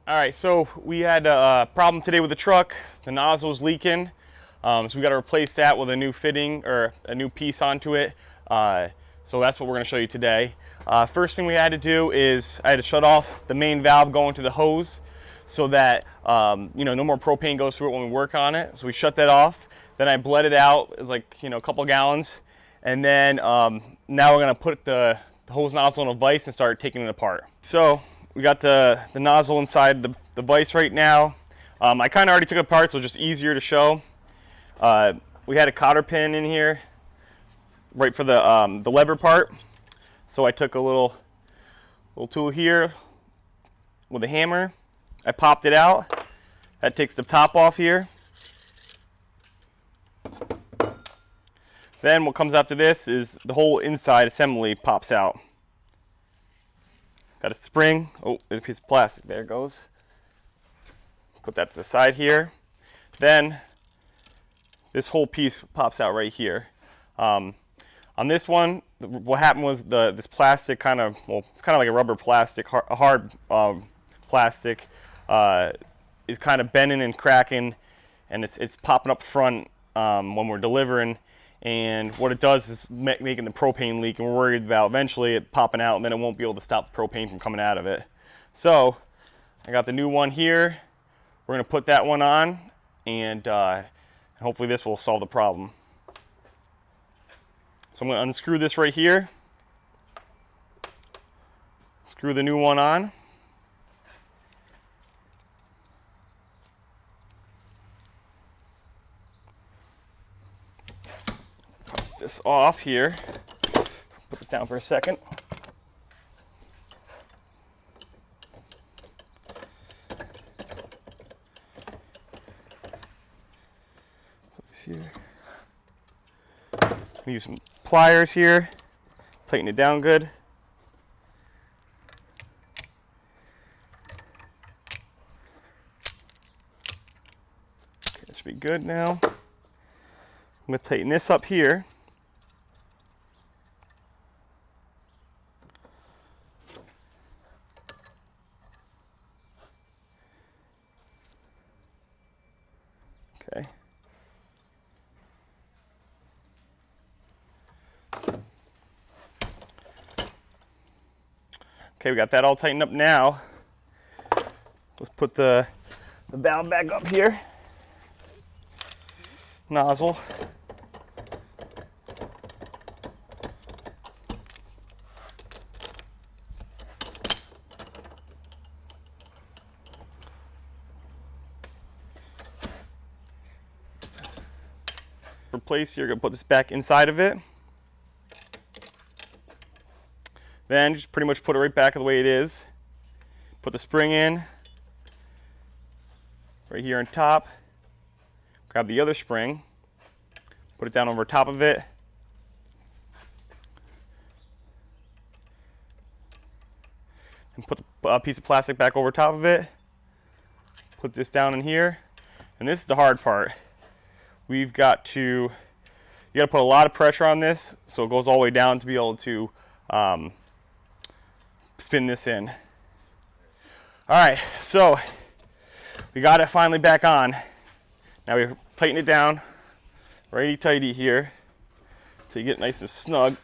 All right, so we had a problem today with the truck. The nozzle was leaking, so we got to replace that with a new fitting or a new piece onto it. So that's what we're going to show you today. First thing we had to do is I had to shut off the main valve going to the hose so that no more propane goes through it when we work on it. So we shut that off. Then I bled it out. It was like a couple gallons, and then now we're going to put the hose nozzle in a vise and start taking it apart. So we got the nozzle inside the vise right now. I kind of already took it apart, so it's just easier to show. We had a cotter pin in here, right for the lever part. So I took a little tool here with a hammer. I popped it out. That takes the top off here. Then what comes after this is the whole inside assembly pops out. Got a spring. Oh, there's a piece of plastic. There it goes. Put that to the side here. Then this whole piece pops out right here. On this one, what happened was this plastic it's kind of like a rubber plastic, a hard plastic, is kind of bending and cracking, and it's popping up front when we're delivering. And what it does is making the propane leak, and we're worried about eventually it popping out, and then it won't be able to stop the propane from coming out of it. So I got the new one here. We're going to put that one on, and hopefully this will solve the problem. So I'm going to unscrew this right here. Screw the new one on. This off here. Put this down for a second. Put this here. Use some pliers here. Tighten it down good. Okay, that should be good now. I'm going to tighten this up here. Okay. Okay, we got that all tightened up now. Let's put the valve back up here. Nozzle. Replace here, gonna put this back inside of it. Then just pretty much put it right back the way it is. Put the spring in right here on top. Grab the other spring, put it down over top of it. And put a piece of plastic back over top of it. Put this down in here. And this is the hard part. You got to put a lot of pressure on this so it goes all the way down to be able to spin this in. All right, so we got it finally back on. Now we tighten it down, righty tighty here, so you get nice and snug.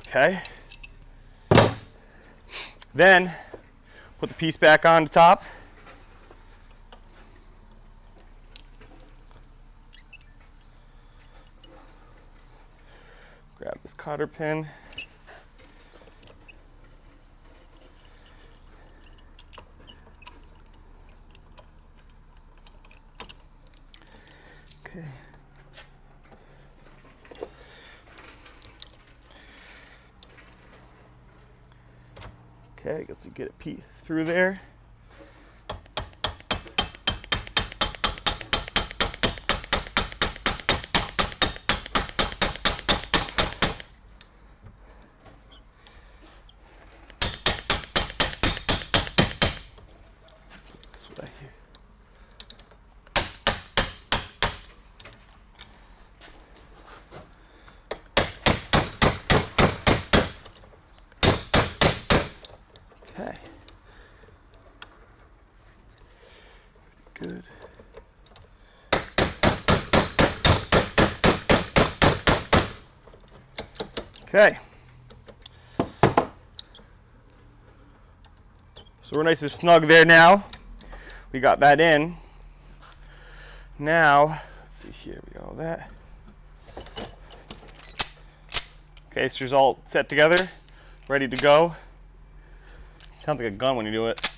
Okay. Then put the piece back on the top. Grab this cotter pin. Okay. Okay, let's get a peek through there. That's what I hear. Okay. Good. Okay. So we're nice and snug there now. We got that in. Now, let's see here, we got all that. Okay, so it's all set together, ready to go. Sounds like a gun when you do it.